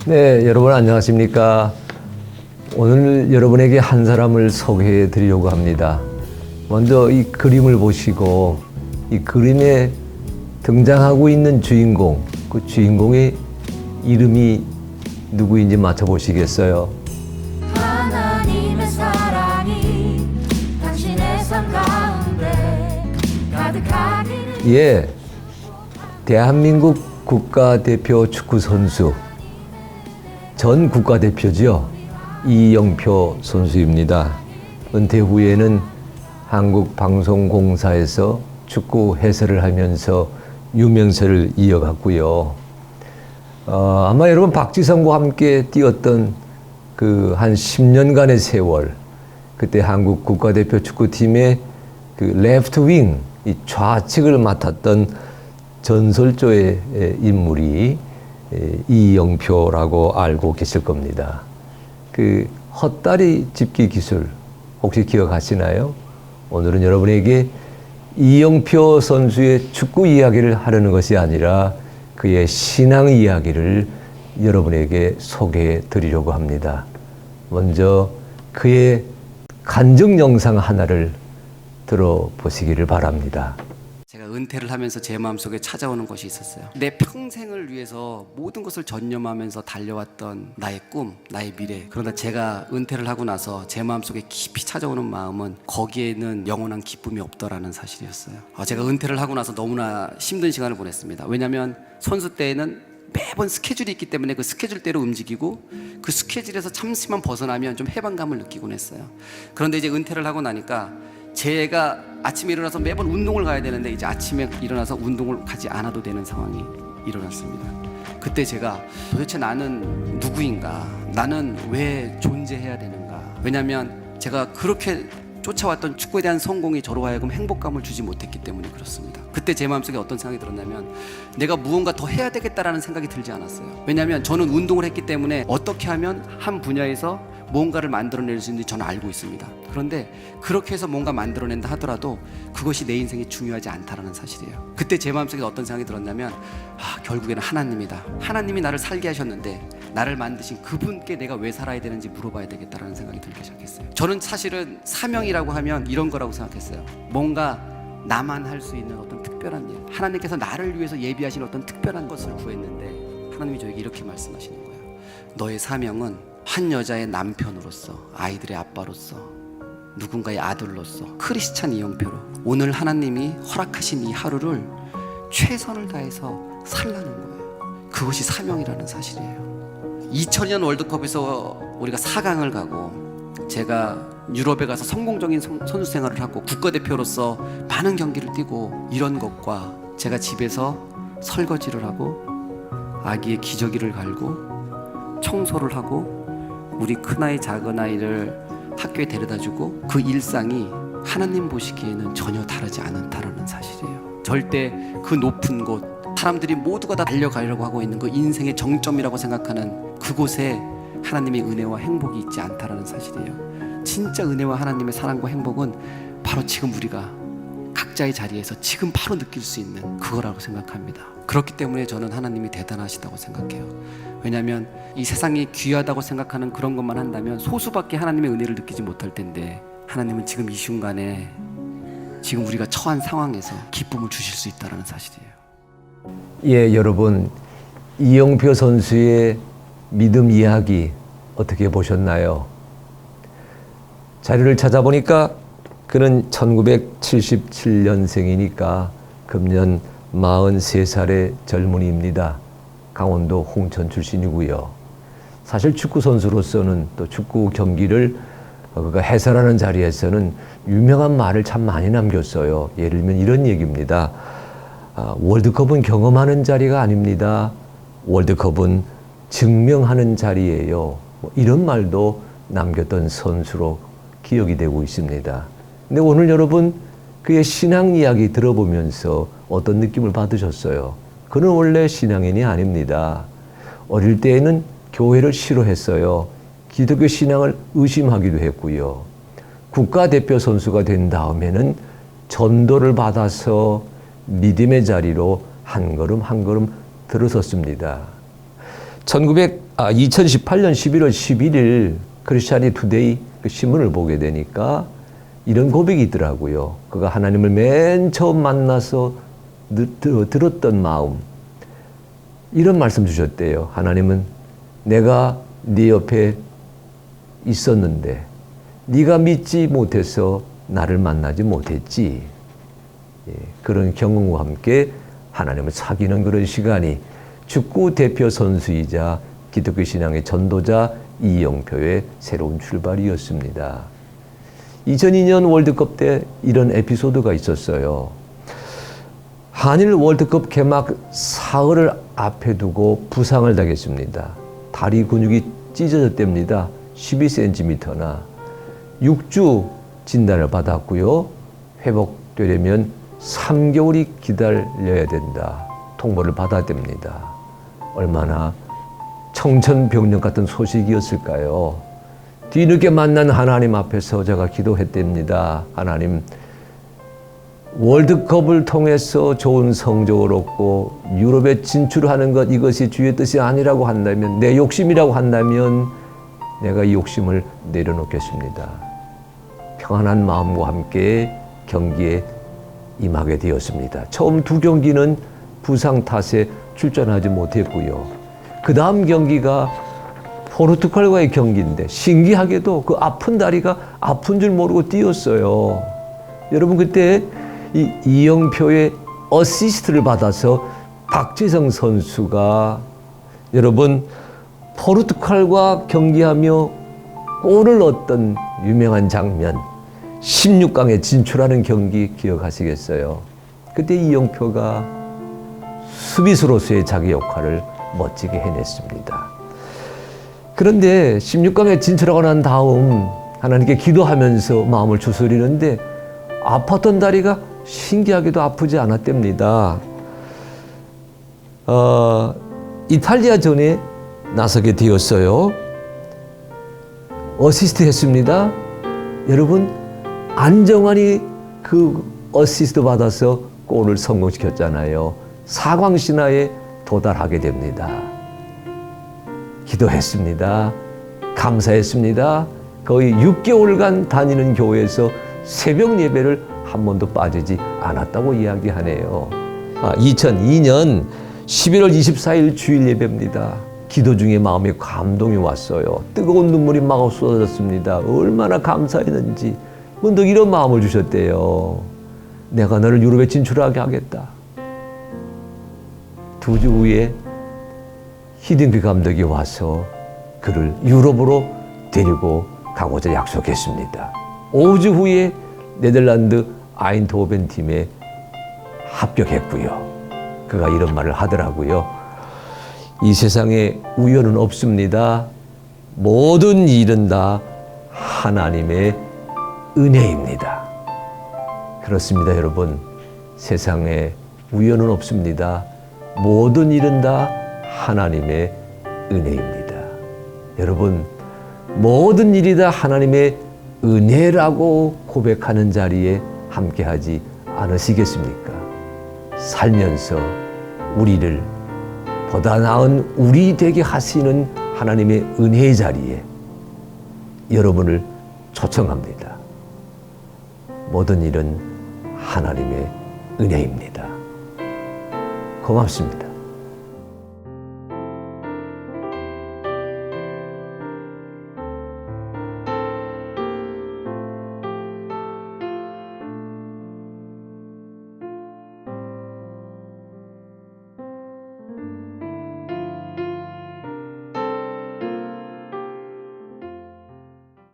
네, 여러분 안녕하십니까? 오늘 여러분에게 한 사람을 소개해 드리려고 합니다. 먼저 이 그림을 보시고 이 그림에 등장하고 있는 주인공, 그 주인공의 이름이 누구인지 맞춰보시겠어요? 하나님의 사랑이 당신의 삶 가운데 가득하기를. 예, 대한민국 국가대표 축구 선수, 전 국가대표죠. 이영표 선수입니다. 은퇴 후에는 한국방송공사에서 축구 해설을 하면서 유명세를 이어갔고요. 아마 여러분 박지성과 함께 뛰었던 그 한 10년간의 세월, 그때 한국 국가대표 축구팀의 그 레프트 윙, 이 좌측을 맡았던 전설조의 인물이 이영표라고 알고 계실 겁니다. 그 헛다리 짚기 기술 혹시 기억하시나요? 오늘은 여러분에게 이영표 선수의 축구 이야기를 하려는 것이 아니라 그의 신앙 이야기를 여러분에게 소개해 드리려고 합니다. 먼저 그의 간증 영상 하나를 들어보시기를 바랍니다. 제가 은퇴를 하면서 제 마음속에 찾아오는 것이 있었어요. 내 평생을 위해서 모든 것을 전념하면서 달려왔던 나의 꿈, 나의 미래. 그러나 제가 은퇴를 하고 나서 제 마음속에 깊이 찾아오는 마음은 거기에는 영원한 기쁨이 없더라는 사실이었어요. 제가 은퇴를 하고 나서 너무나 힘든 시간을 보냈습니다. 왜냐하면 선수 때에는 매번 스케줄이 있기 때문에 그 스케줄대로 움직이고 그 스케줄에서 잠시만 벗어나면 좀 해방감을 느끼곤 했어요. 그런데 이제 은퇴를 하고 나니까 제가 아침에 일어나서 매번 운동을 가야 되는데 이제 아침에 일어나서 운동을 가지 않아도 되는 상황이 일어났습니다. 그때 제가 도대체 나는 누구인가? 나는 왜 존재해야 되는가? 왜냐하면 제가 그렇게 쫓아왔던 축구에 대한 성공이 저로 하여금 행복감을 주지 못했기 때문에 그렇습니다. 그때 제 마음속에 어떤 생각이 들었냐면 내가 무언가 더 해야 되겠다라는 생각이 들지 않았어요. 왜냐하면 저는 운동을 했기 때문에 어떻게 하면 한 분야에서 뭔가를 만들어낼 수 있는지 저는 알고 있습니다. 그런데 그렇게 해서 뭔가 만들어낸다 하더라도 그것이 내 인생에 중요하지 않다라는 사실이에요. 그때 제 마음속에 어떤 생각이 들었냐면 결국에는 하나님이다. 하나님이 나를 살게 하셨는데 나를 만드신 그분께 내가 왜 살아야 되는지 물어봐야 되겠다라는 생각이 들기 시작했어요. 저는 사실은 사명이라고 하면 이런 거라고 생각했어요. 뭔가 나만 할 수 있는 어떤 특별한 일, 하나님께서 나를 위해서 예비하신 어떤 특별한 것을 구했는데 하나님이 저에게 이렇게 말씀하시는 거예요. 너의 사명은 한 여자의 남편으로서, 아이들의 아빠로서, 누군가의 아들로서, 크리스찬 이영표로 오늘 하나님이 허락하신 이 하루를 최선을 다해서 살라는 거예요. 그것이 사명이라는 사실이에요. 2002년 월드컵에서 우리가 4강을 가고 제가 유럽에 가서 성공적인 선수 생활을 하고 국가대표로서 많은 경기를 뛰고 이런 것과 제가 집에서 설거지를 하고 아기의 기저귀를 갈고 청소를 하고 우리 큰아이 작은아이를 학교에 데려다주고 그 일상이 하나님 보시기에는 전혀 다르지 않다라는 사실이에요. 절대 그 높은 곳, 사람들이 모두가 다 달려가려고 하고 있는 그 인생의 정점이라고 생각하는 그곳에 하나님의 은혜와 행복이 있지 않다라는 사실이에요. 진짜 은혜와 하나님의 사랑과 행복은 바로 지금 우리가 각자의 자리에서 지금 바로 느낄 수 있는 그거라고 생각합니다. 그렇기 때문에 저는 하나님이 대단하시다고 생각해요. 왜냐하면 이 세상이 귀하다고 생각하는 그런 것만 한다면 소수밖에 하나님의 은혜를 느끼지 못할 텐데 하나님은 지금 이 순간에 지금 우리가 처한 상황에서 기쁨을 주실 수 있다는 사실이에요. 예, 여러분, 이영표 선수의 믿음 이야기 어떻게 보셨나요? 자료를 찾아보니까 그는 1977년생이니까 금년 43살의 젊은이입니다. 강원도 홍천 출신이고요. 사실 축구 선수로서는 또 축구 경기를 해설하는 자리에서는 유명한 말을 참 많이 남겼어요. 예를 들면 이런 얘기입니다. 월드컵은 경험하는 자리가 아닙니다. 월드컵은 증명하는 자리예요. 이런 말도 남겼던 선수로 기억이 되고 있습니다. 근데 오늘 여러분 그의 신앙 이야기 들어보면서 어떤 느낌을 받으셨어요? 그는 원래 신앙인이 아닙니다. 어릴 때에는 교회를 싫어했어요. 기독교 신앙을 의심하기도 했고요. 국가대표 선수가 된 다음에는 전도를 받아서 믿음의 자리로 한 걸음 한 걸음 들어섰습니다. 2018년 11월 11일 크리스찬이 투데이 그 신문을 보게 되니까 이런 고백이 있더라고요. 그가 하나님을 맨 처음 만나서 들었던 마음, 이런 말씀 주셨대요. 하나님은 내가 네 옆에 있었는데 네가 믿지 못해서 나를 만나지 못했지. 그런 경험과 함께 하나님을 사귀는 그런 시간이 축구 대표 선수이자 기독교 신앙의 전도자 이영표의 새로운 출발이었습니다. 2002년 월드컵 때 이런 에피소드가 있었어요. 한일 월드컵 개막 사흘을 앞에 두고 부상을 당했습니다. 다리 근육이 찢어졌답니다. 12cm나 6주 진단을 받았고요. 회복되려면 3개월이 기다려야 된다. 통보를 받았답니다. 얼마나 청천벽력 같은 소식이었을까요? 뒤늦게 만난 하나님 앞에서 제가 기도했답니다. 하나님, 월드컵을 통해서 좋은 성적을 얻고 유럽에 진출하는 것, 이것이 주의 뜻이 아니라고 한다면, 내 욕심이라고 한다면 내가 이 욕심을 내려놓겠습니다. 평안한 마음과 함께 경기에 임하게 되었습니다. 처음 2경기는 부상 탓에 출전하지 못했고요. 그 다음 경기가 포르투갈과의 경기인데 신기하게도 그 아픈 다리가 아픈 줄 모르고 뛰었어요. 여러분, 그때 이 이영표의 어시스트를 받아서 박지성 선수가 여러분 포르투갈과 경기하며 골을 넣었던 유명한 장면, 16강에 진출하는 경기 기억하시겠어요? 그때 이영표가 수비수로서의 자기 역할을 멋지게 해냈습니다. 그런데 16강에 진출하고 난 다음 하나님께 기도하면서 마음을 추스리는데 아팠던 다리가 신기하게도 아프지 않았답니다. 이탈리아전에 나서게 되었어요. 어시스트 했습니다. 여러분, 안정환이 그 어시스트 받아서 골을 성공시켰잖아요. 4강 신화에 도달하게 됩니다. 기도했습니다. 감사했습니다. 거의 6개월간 다니는 교회에서 새벽 예배를 한 번도 빠지지 않았다고 이야기하네요. 2002년 11월 24일 주일 예배입니다. 기도 중에 마음에 감동이 왔어요. 뜨거운 눈물이 막 쏟아졌습니다. 얼마나 감사했는지 문득 이런 마음을 주셨대요. 내가 너를 유럽에 진출하게 하겠다. 2주 후에 히딩크 감독이 와서 그를 유럽으로 데리고 가고자 약속했습니다. 5주 후에 네덜란드 아인트호벤 팀에 합격했고요. 그가 이런 말을 하더라고요. 이 세상에 우연은 없습니다. 모든 일은 다 하나님의 은혜입니다. 그렇습니다, 여러분. 세상에 우연은 없습니다. 모든 일은 다 하나님의 은혜입니다. 여러분, 모든 일이 다 하나님의 은혜라고 고백하는 자리에 함께하지 않으시겠습니까? 살면서 우리를 보다 나은 우리 되게 하시는 하나님의 은혜의 자리에 여러분을 초청합니다. 모든 일은 하나님의 은혜입니다. 고맙습니다.